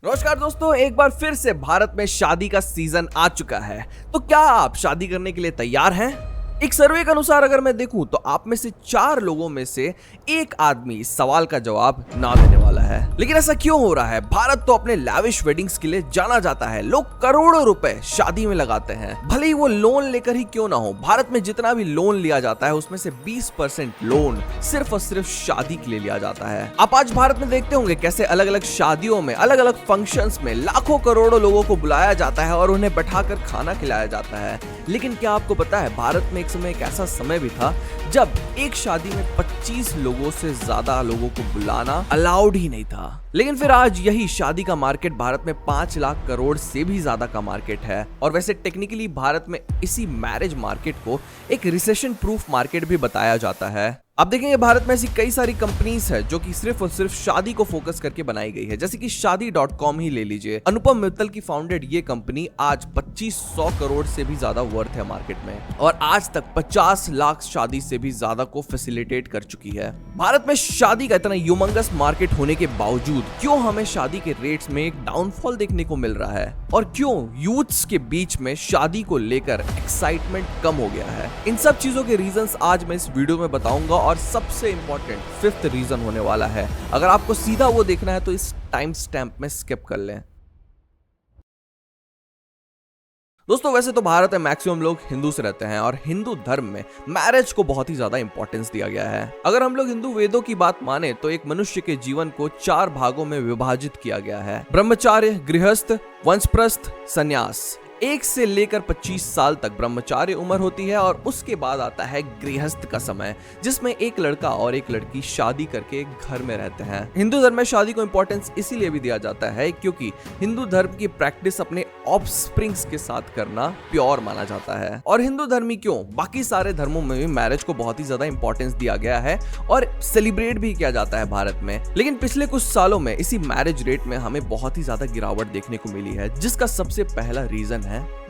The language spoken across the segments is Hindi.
नमस्कार दोस्तों, एक बार फिर से भारत में शादी का सीजन आ चुका है। तो क्या आप शादी करने के लिए तैयार हैं? एक सर्वे के अनुसार अगर मैं देखूं तो आप में से 4 लोगों में से एक आदमी इस सवाल का जवाब ना देने वाला है। लेकिन ऐसा क्यों हो रहा है? भारत तो अपने लैविश वेडिंग्स के लिए जाना जाता है। लोग करोड़ों रुपए शादी में लगाते हैं, भले ही वो लोन लेकर ही क्यों ना हो। भारत में जितना भी लोन लिया जाता है उसमें से 20% लोन सिर्फ और सिर्फ शादी के लिए लिया जाता है। आप आज भारत में देखते होंगे कैसे अलग अलग शादियों में, अलग अलग फंक्शंस में लाखों करोड़ों लोगों को बुलाया जाता है और उन्हें बैठाकर खाना खिलाया जाता है। लेकिन क्या आपको पता है, भारत में एक समय एक ऐसा समय भी था जब एक शादी में 25 लोगों से ज्यादा लोगों को बुलाना अलाउड ही नहीं था। लेकिन फिर आज यही शादी का मार्केट भारत में 5 लाख करोड़ से भी ज्यादा का मार्केट है। और वैसे टेक्निकली भारत में इसी मैरिज मार्केट को एक रिसेशन प्रूफ मार्केट भी बताया जाता है। आप देखेंगे भारत में ऐसी कई सारी कंपनीज है जो कि सिर्फ और सिर्फ शादी को फोकस करके बनाई गई है, जैसे कि शादी.com ही ले लीजिए। अनुपम मित्तल की फाउंडेड ये कंपनी आज 2500 करोड़ से भी ज्यादा वर्थ है मार्केट में और आज तक 50 लाख शादी से भी ज्यादा को फैसिलिटेट कर चुकी है। भारत में शादी का इतना ह्यूमंगस मार्केट होने के बावजूद क्यों हमें शादी के रेट्स में एक डाउनफॉल देखने को मिल रहा है और क्यों यूथ्स के बीच में शादी को लेकर एक्साइटमेंट कम हो गया है? इन सब चीजों के रीजंस आज मैं इस वीडियो में बताऊंगा और सबसे इंपॉर्टेंट 5th रीजन होने वाला है। अगर आपको सीधा वो देखना है तो इस टाइम स्टैम्प में स्किप कर लें। दोस्तों, वैसे तो भारत में मैक्सिमम लोग हिंदू से रहते हैं और हिंदू धर्म में मैरिज को बहुत ही ज्यादा इंपॉर्टेंस दिया गया है। अगर हम लोग हिंदू वेदों की बात माने तो एक मनुष्य के जीवन को 4 भागों में विभाजित किया गया है: ब्रह्मचार्य, गृहस्थ, वंशप्रस्थ, संन्यास। 1 से लेकर 25 साल तक ब्रह्मचार्य उम्र होती है और उसके बाद आता है गृहस्थ का समय, जिसमें एक लड़का और एक लड़की शादी करके एक घर में रहते हैं। हिंदू धर्म में शादी को इंपॉर्टेंस इसीलिए भी दिया जाता है क्योंकि हिंदू धर्म की प्रैक्टिस अपने ऑफस्प्रिंग्स के साथ करना प्योर माना जाता है। और हिंदू धर्म ही क्यों, बाकी सारे धर्मों में भी मैरिज को बहुत ही ज्यादा इंपॉर्टेंस दिया गया है और सेलिब्रेट भी किया जाता है भारत में। लेकिन पिछले कुछ सालों में इसी मैरिज रेट में हमें बहुत ही ज्यादा गिरावट देखने को मिली है, जिसका सबसे पहला रीजन है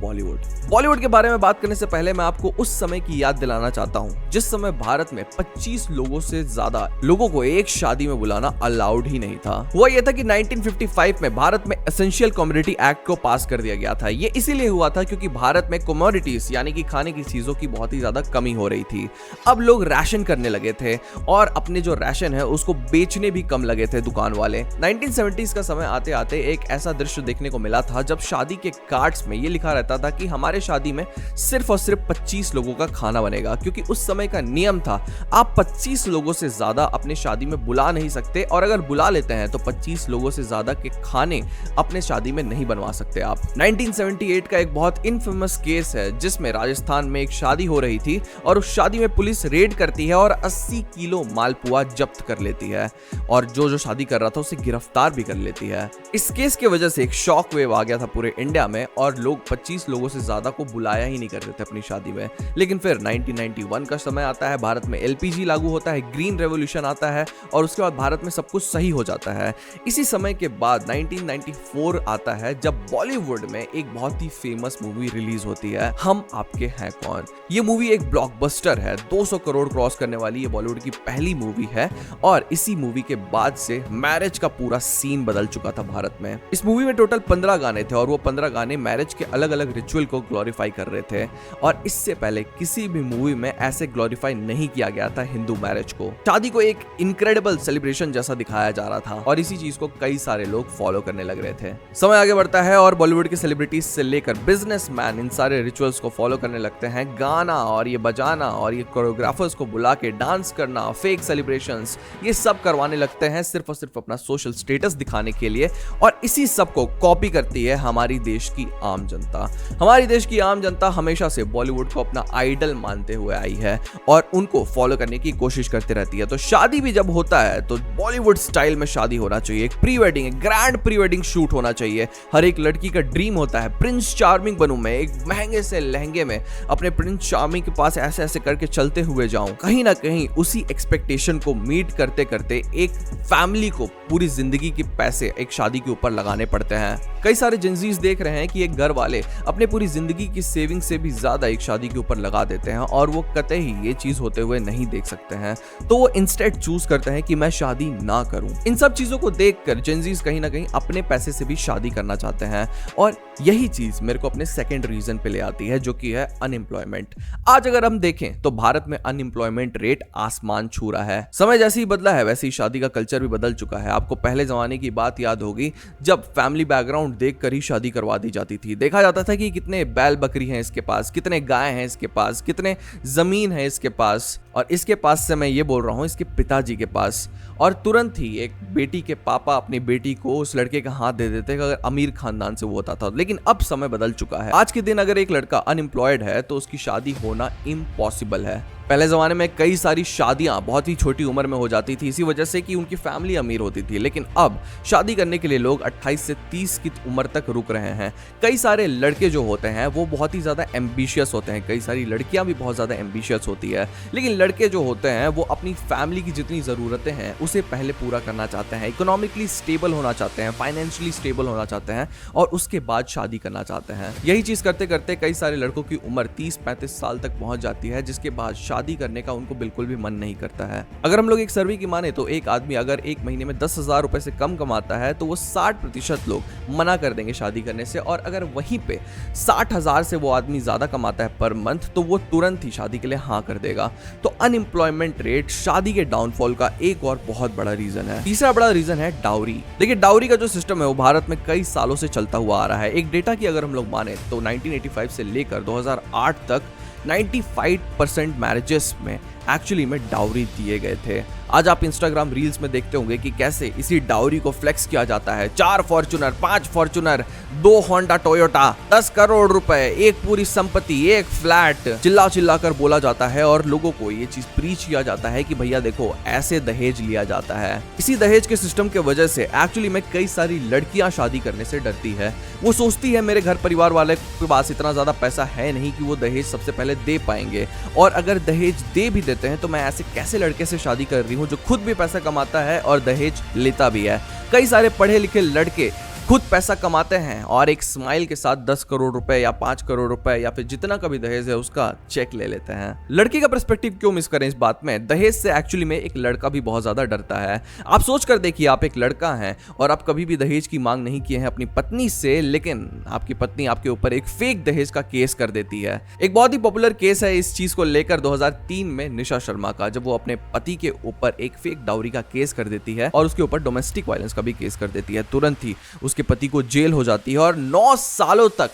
बॉलीवुड के बारे में बात करने से पहले मैं आपको उस समय की याद दिलाना चाहता हूं जिस समय भारत में 25 लोगों से ज्यादा लोगों को एक शादी में बुलाना अलाउड ही नहीं था। हुआ यह था कि 1955 में भारत में एसेंशियल कमोडिटी एक्ट को पास कर दिया गया था। यह इसीलिए हुआ था क्योंकि भारत में कमोडिटीज यानी कि खाने की चीजों की बहुत ही ज्यादा कमी हो रही थी। अब लोग राशन करने लगे थे और अपने जो राशन है उसको बेचने भी कम लगे थे दुकान वाले। 1970s का समय आते आते एक ऐसा दृश्य देखने को मिला था जब शादी के कार्ड्स में यह लिखा रहता था कि हमारे शादी में सिर्फ और सिर्फ 25 लोगों का खाना बनेगा, क्योंकि उस समय का नियम था आप 25 लोगों से ज्यादा अपने शादी में बुला नहीं सकते और अगर बुला लेते हैं तो 25 लोगों से ज्यादा के खाने अपने शादी में नहीं बनवा सकते आप। 1978 का एक बहुत इनफेमस केस है जिसमें राजस्थान में एक शादी हो रही थी और उस शादी में पुलिस रेड करती है और 80 किलो मालपुआ जब्त कर लेती है और जो शादी कर रहा था उसे गिरफ्तार भी कर लेती है। इस केस की वजह से एक शॉक वेव आ गया था पूरे इंडिया में और लोग 25 लोगों से ज्यादा को बुलाया ही नहीं करते थे अपनी शादी में। लेकिन फिर 1991 का समय आता है, भारत में एलपीजी लागू होता है, ग्रीन रेवोल्यूशन आता है और उसके बाद भारत में सब कुछ सही हो जाता है। इसी समय के बाद 1994 आता है जब बॉलीवुड में एक बहुत ही फेमस मूवी रिलीज होती है, हम आपके हैं कौन। ये मूवी एक ब्लॉकबस्टर है, 200 करोड़ क्रॉस करने वाली ये बॉलीवुड की पहली मूवी है और इसी मूवी के बाद से मैरिज का पूरा सीन बदल चुका था भारत में। इस मूवी में टोटल 15 गाने थे और वो 15 गाने मैरिज के अलग अलग रिचुअल को ग्लोरीफाई कर रहे थे और इससे पहले किसी भी मूवी में ऐसे ग्लोरीफाई नहीं किया गया था हिंदू मैरिज को। शादी को एक इनक्रेडिबल सेलिब्रेशन जैसा दिखाया जा रहा था और इसी चीज को कई सारे लोग फॉलो करने लग रहे थे। समय आगे बढ़ता है और बॉलीवुड के सेलिब्रिटीज से लेकर बिजनेसमैन इन सारे रिचुअल्स को फॉलो करने लगते हैं। गाना और ये बजाना और ये कोरियोग्राफर्स को बुला के डांस करना, फेक सेलिब्रेशंस, ये सब करवाने लगते हैं सिर्फ और सिर्फ अपना सोशल स्टेटस दिखाने के लिए और इसी सब को कॉपी करती है हमारी देश की आम जनता। हमारी देश की आम जनता हमेशा से बॉलीवुड को अपना आइडल मानते हुए आई है और उनको फॉलो करने की कोशिश करती रहती है। तो शादी भी जब होता है तो बॉलीवुड स्टाइल में शादी होना चाहिए, एक प्री वेडिंग, एक ग्रैंड प्री वेडिंग शूट होना चाहिए। हर एक लड़की का ड्रीम होता है प्रिंस चार्मिंग बनूं मैं, एक महंगे से लहंगे में अपने प्रिंस चार्मिंग के पास ऐसे ऐसे करके चलते हुए जाऊं। कहीं ना कहीं उसी एक्सपेक्टेशन को मीट करते करते एक फैमिली को पूरी जिंदगी के पैसे एक शादी के ऊपर लगाने पड़ते हैं। कई सारे जेंजीज देख रहे हैं कि एक घर वाले अपने पूरी जिंदगी की सेविंग से भी ज्यादा एक शादी के ऊपर लगा देते हैं और वो कतई ये चीज होते हुए नहीं देख सकते हैं, तो वो इंस्टेड चूज करते हैं कि मैं शादी ना करूं। इन सब चीजों को देखकर जेनजीज कहीं ना कहीं अपने पैसे से भी शादी करना चाहते हैं और यही चीज मेरे को अपने सेकंड रीजन पे ले आती है, जो कि है अनएम्प्लॉयमेंट। आज अगर हम देखें तो भारत में अनएम्प्लॉयमेंट रेट आसमान छू रहा है। समय जैसे ही बदला है वैसे ही शादी का कल्चर भी बदल चुका है। आपको पहले जमाने की बात याद होगी जब फैमिली बैकग्राउंड देखकर ही शादी करवा दी जाती थी। देखा जाता था कि कितने बैल बकरी हैं इसके पास, कितने गाय हैं इसके पास, कितने जमीन है इसके पास, और इसके पास से मैं ये बोल रहा हूं इसके पिताजी के पास। और तुरंत ही एक बेटी के पापा अपनी बेटी को उस लड़के का हाथ दे देते अगर अमीर खानदान से वो होता था। लेकिन अब समय बदल चुका है। आज के दिन अगर एक लड़का अनएम्प्लॉयड है तो उसकी शादी होना इम्पॉसिबल है। पहले जमाने में कई सारी शादियां बहुत ही छोटी उम्र में हो जाती थी, इसी वजह से कि उनकी फैमिली अमीर होती थी। लेकिन अब शादी करने के लिए लोग 28 से 30 की उम्र तक रुक रहे हैं। कई सारे लड़के जो होते हैं वो बहुत ही ज्यादा एम्बिशियस होते हैं, कई सारी लड़कियां भी बहुत ज्यादा एम्बिशियस होती है। लेकिन लड़के जो होते हैं वो अपनी फैमिली की जितनी जरूरतें हैं उसे पहले पूरा करना चाहते हैं, इकोनॉमिकली स्टेबल होना चाहते हैं, फाइनेंशियली स्टेबल होना चाहते हैं और उसके बाद शादी करना चाहते हैं। यही चीज करते करते कई सारे लड़कों की उम्र 30-35 साल तक पहुंच जाती है, जिसके बाद शादी करने का उनको बिल्कुल भी मन नहीं करता है। अगर हम लोग एक सर्वे की माने तो एक आदमी अगर एक महीने में 10,000 रुपए से कम कमाता है तो वो 60% लोग मना कर देंगे शादी करने से, और अगर वहीं पे 60,000 से वो आदमी ज्यादा कमाता है पर मंथ तो वो तुरंत ही शादी के लिए हाँ कर देगा। तो अनएम्प्लॉयमेंट रेट शादी के डाउनफॉल का एक और बहुत बड़ा रीजन है। तीसरा बड़ा रीजन है डाउरी। देखिए डाउरी का जो सिस्टम है वो भारत में कई सालों से चलता हुआ आ रहा है। एक डेटा की अगर हम लोग माने तो 1985 से लेकर 2008 तक 95% मैरिजेस में एक्चुअली में डाउरी दिए गए थे। आज आप इंस्टाग्राम रील्स में देखते होंगे कि कैसे इसी डाउरी को फ्लेक्स किया जाता है। 4 Fortuner, 5 Fortuner, 2 Honda Toyota, 10 crore रुपए, एक पूरी संपत्ति, एक फ्लैट, चिल्ला चिल्ला कर बोला जाता है और लोगों को ये चीज प्रीच किया जाता है कि भैया देखो ऐसे दहेज लिया जाता है। इसी दहेज के सिस्टम के वजह से एक्चुअली में कई सारी लड़कियां शादी करने से डरती है। वो सोचती है मेरे घर परिवार वाले के पास इतना ज्यादा पैसा है नहीं कि वो दहेज सबसे पहले दे पाएंगे, और अगर दहेज दे भी देते हैं तो मैं ऐसे कैसे लड़के से शादी कर रही हूँ जो खुद भी पैसा कमाता है और दहेज लेता भी है। कई सारे पढ़े लिखे लड़के खुद पैसा कमाते हैं और एक स्माइल के साथ 10 करोड़ रुपए या 5 करोड़ रुपए या फिर जितना का भी दहेज है उसका चेक ले लेते हैं। लड़की का पर्सपेक्टिव क्यों मिस करें इस बात में? दहेज से एक्चुअली में एक लड़का भी बहुत ज्यादा डरता है। आप सोच कर देखिए, आप एक लड़का हैं और आप कभी भी दहेज की मांग नहीं किए हैं अपनी पत्नी से, लेकिन आपकी पत्नी आपके ऊपर एक फेक दहेज का केस कर देती है। एक बहुत ही पॉपुलर केस है इस चीज को लेकर 2003 में निशा शर्मा का, जब वो अपने पति के ऊपर एक फेक डाउरी का केस कर देती है और उसके ऊपर डोमेस्टिक वायलेंस का भी केस कर देती है। तुरंत ही उसके पति को जेल हो जाती है और 9 सालों तक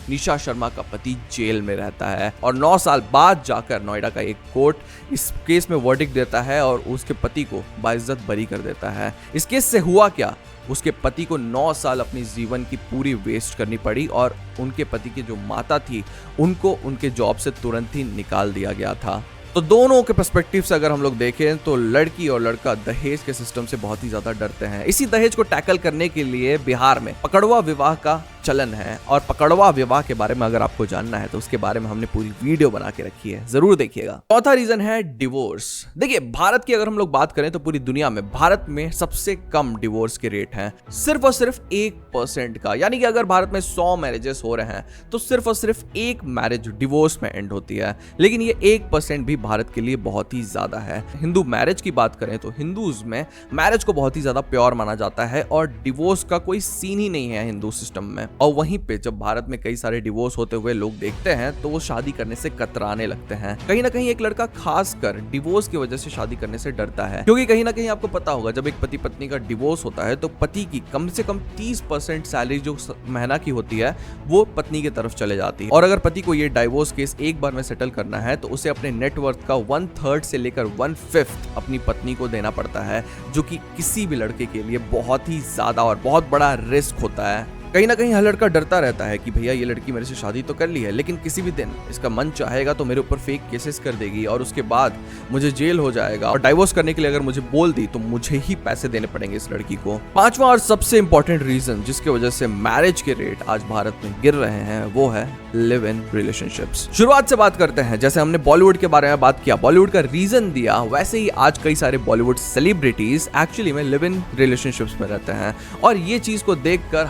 निशा शर्मा का पति जेल में रहता है। और 9 साल बाद जाकर नोएडा का एक कोर्ट इस केस में वर्डिक्ट देता है और उसके पति को बाइज्जत बरी कर देता है। इस केस से हुआ क्या? उसके पति को 9 साल अपने जीवन की पूरी वेस्ट करनी पड़ी और उनके पति की जो माता थी उनको उनके जॉब से तुरंत ही निकाल दिया गया था। तो दोनों के पर्सपेक्टिव से अगर हम लोग देखें तो लड़की और लड़का दहेज के सिस्टम से बहुत ही ज्यादा डरते हैं। इसी दहेज को टैकल करने के लिए बिहार में पकड़वा विवाह का चलन है, और पकड़वा विवाह के बारे में अगर आपको जानना है तो उसके बारे में हमने पूरी वीडियो बना के रखी है, जरूर देखिएगा। चौथा रीजन है डिवोर्स। देखिए भारत की अगर हम लोग बात करें तो पूरी दुनिया में भारत में सबसे कम डिवोर्स के रेट हैं, सिर्फ और सिर्फ 1% का। यानी कि अगर भारत में 100 मैरिजेस हो रहे हैं तो सिर्फ और सिर्फ 1 मैरिज डिवोर्स में एंड होती है। लेकिन ये 1% भी भारत के लिए बहुत ही ज्यादा है। हिंदू मैरिज की बात करें तो हिंदूज में मैरिज को बहुत ही ज्यादा प्योर माना जाता है और डिवोर्स का कोई सीन ही नहीं है हिंदू सिस्टम में। और वहीं पे जब भारत में कई सारे डिवोर्स होते हुए लोग देखते हैं तो वो शादी करने से कतराने लगते हैं। कहीं ना कहीं एक लड़का खासकर डिवोर्स की वजह से शादी करने से डरता है, क्योंकि कहीं ना कहीं आपको पता होगा जब एक पति पत्नी का डिवोर्स होता है तो पति की कम से कम 30% सैलरी जो महीना की होती है वो पत्नी की तरफ चले जाती है। और अगर पति को ये डाइवोर्स केस एक बार में सेटल करना है तो उसे अपने नेटवर्थ का 1/3 से लेकर 1/5 अपनी पत्नी को देना पड़ता है, जो कि किसी भी लड़के के लिए बहुत ही ज्यादा और बहुत बड़ा रिस्क होता है। कहीं ना कहीं हर लड़का डरता रहता है कि भैया ये लड़की मेरे से शादी तो कर ली है लेकिन किसी भी दिन इसका मन चाहेगा तो मेरे ऊपर फेक केसेस कर देगी और उसके बाद मुझे जेल हो जाएगा, और डाइवोर्स करने के लिए अगर मुझे बोल दी तो मुझे ही पैसे देने पड़ेंगे इस लड़की को। पांचवा और सबसे इंपॉर्टेंट रीजन जिसकी वजह से मैरिज के रेट आज भारत में गिर रहे हैं वो है लिव इन रिलेशनशिप्स। शुरुआत से बात करते हैं, जैसे हमने बॉलीवुड के बारे में बात किया, बॉलीवुड का रीजन दिया, वैसे ही आज कई सारे बॉलीवुड सेलिब्रिटीज एक्चुअली में लिव इन रिलेशनशिप्स में रहते हैं और ये चीज को देखकर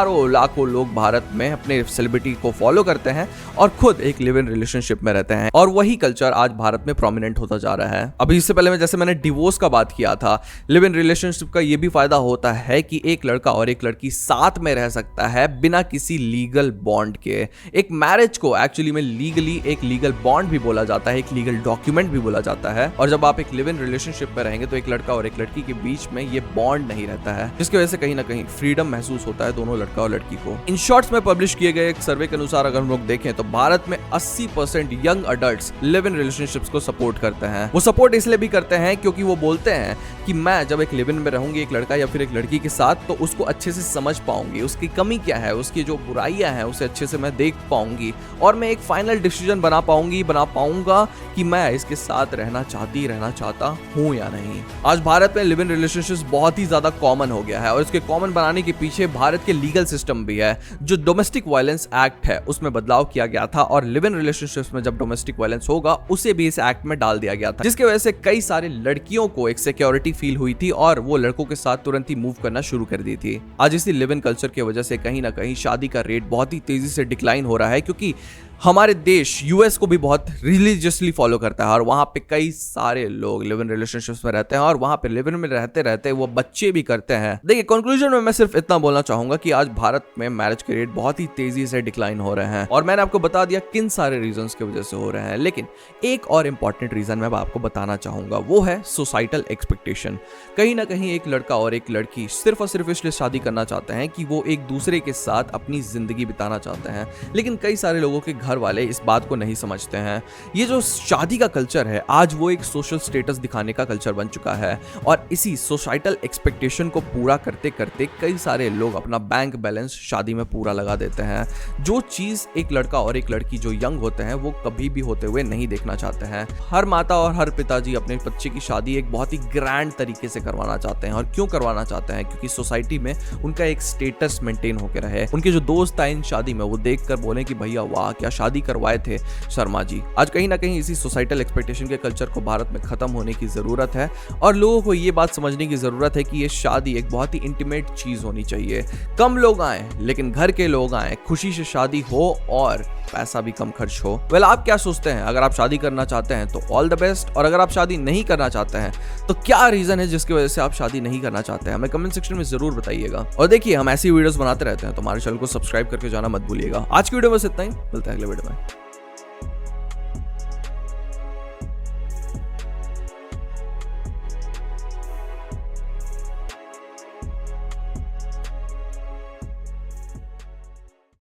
हजारों लाखों लोग भारत में अपने सेलिब्रिटी को फॉलो करते हैं और खुद एक लिव इन रिलेशनशिप में रहते हैं, और वही कल्चर आज भारत में प्रोमिनेंट होता जा रहा है। अभी इससे पहले जैसे मैंने डिवोर्स का बात किया था, लिव इन रिलेशनशिप का ये भी फायदा होता है कि एक लड़का और एक लड़की साथ में रह सकता है बिना किसी लीगल बॉन्ड के। एक मैरिज को एक्चुअली में लीगली एक लीगल बॉन्ड भी बोला जाता है, एक लीगल डॉक्यूमेंट भी बोला जाता है। और जब आप एक लिव इन रिलेशनशिप में रहेंगे तो एक लड़का और एक लड़की के बीच में ये बॉन्ड नहीं रहता है, जिसकी वजह से कहीं ना कहीं फ्रीडम महसूस होता है दोनों लड़का और लड़की को। इन शॉर्ट्स में पब्लिश किए गए एक सर्वे के अनुसार अगर हम लोग देखें तो भारत में 80% young adults live in relationships को सपोर्ट करते हैं। वो सपोर्ट इसलिए भी करते हैं क्योंकि वो बोलते हैं कि मैं जब एक लिव इन में रहूंगी एक लड़का या फिर एक लड़की के साथ, तो उसको अच्छे से समझ पाऊंगी, उसकी कमी क्या है, उसकी जो बुराइयां हैं उसे अच्छे से मैं देख पाऊंगी, और मैं एक फाइनल डिसीजन बना पाऊंगा कि मैं इसके साथ रहना चाहता हूं या नहीं। आज भारत में लिव इन रिलेशनशिप्स बहुत ही ज्यादा कॉमन हो गया है, और इसके कॉमन बनाने के पीछे भारत के लीगल सिस्टम भी है। जो डोमेस्टिक वायलेंस एक्ट है उसमें बदलाव किया गया था, और लिव इन रिलेशनशिप्स में जब डोमेस्टिक वायलेंस होगा उसे भी इस एक्ट में डाल दिया गया था, जिसकी वजह से कई सारे लड़कियों को एक सिक्योरिटी फील हुई थी और वो लड़कों के साथ तुरंत ही मूव करना शुरू कर दी थी। आज इसी लिव इन कल्चर की वजह से कहीं ना कहीं शादी का रेट बहुत ही तेजी से डिक्लाइन हो रहा है, क्योंकि हमारे देश यूएस को भी बहुत रिलीजियसली फॉलो करता है, और वहां पे कई सारे लोग लिव इन रिलेशनशिप्स में रहते हैं, और वहां पे लिव इन में रहते रहते वो बच्चे भी करते हैं। देखिए, कंक्लूजन में मैं सिर्फ इतना बोलना चाहूंगा कि आज भारत में मैरिज के रेट बहुत ही तेजी से डिक्लाइन हो रहे हैं, और मैंने आपको बता दिया किन सारे रीजंस की वजह से हो रहे हैं। लेकिन एक और इंपॉर्टेंट रीजन मैं आपको बताना चाहूंगा, वो है सोसाइटल एक्सपेक्टेशन। कहीं ना कहीं एक लड़का और एक लड़की सिर्फ और सिर्फ इसलिए शादी करना चाहते हैं कि वो एक दूसरे के साथ अपनी जिंदगी बिताना चाहते हैं, लेकिन कई सारे लोगों के घर वाले इस बात को नहीं समझते हैं। ये जो शादी का कल्चर है आज वो एक सोशल स्टेटस दिखाने का कल्चर बन चुका है, और इसी सोसाइटल एक्सपेक्टेशन को पूरा करते करते कई सारे लोग अपना बैंक बैलेंस शादी में पूरा लगा देते हैं, जो चीज एक लड़का और एक लड़की जो यंग होते हैं वो कभी भी होते हुए नहीं देखना चाहते हैं। हर माता और हर पिताजी अपने बच्चे की शादी एक बहुत ही ग्रैंड तरीके से करवाना चाहते हैं, और क्यों करवाना चाहते हैं? क्योंकि सोसाइटी में उनका एक स्टेटस मेंटेन होकर रहे, उनके जो दोस्त आए इन शादी में वो देखकर बोले कि भैया वाह क्या शादी करवाए थे शर्मा जी। आज कहीं ना कहीं इसी सोसाइटल एक्सपेक्टेशन के कल्चर को भारत में खत्म होने की जरूरत है, और लोगों को ये बात समझने की जरूरत है कि ये शादी एक बहुत ही इंटीमेट चीज होनी चाहिए। कम लोग आए लेकिन घर के लोग आए, खुशी से शादी हो और पैसा भी कम खर्च हो। वेल, आप क्या सोचते हैं? अगर आप शादी करना चाहते हैं तो ऑल द बेस्ट, और अगर आप शादी नहीं करना चाहते हैं तो क्या रीजन है जिसकी वजह से आप शादी नहीं करना चाहते हैं? हमें कमेंट सेक्शन में जरूर बताइएगा। और देखिए, हम ऐसी वीडियोस बनाते रहते हैं, तो हमारे चैनल को सब्सक्राइब करके जाना मत भूलिएगा। आज की वीडियो में बस इतना ही, मिलते हैं अगले वीडियो में।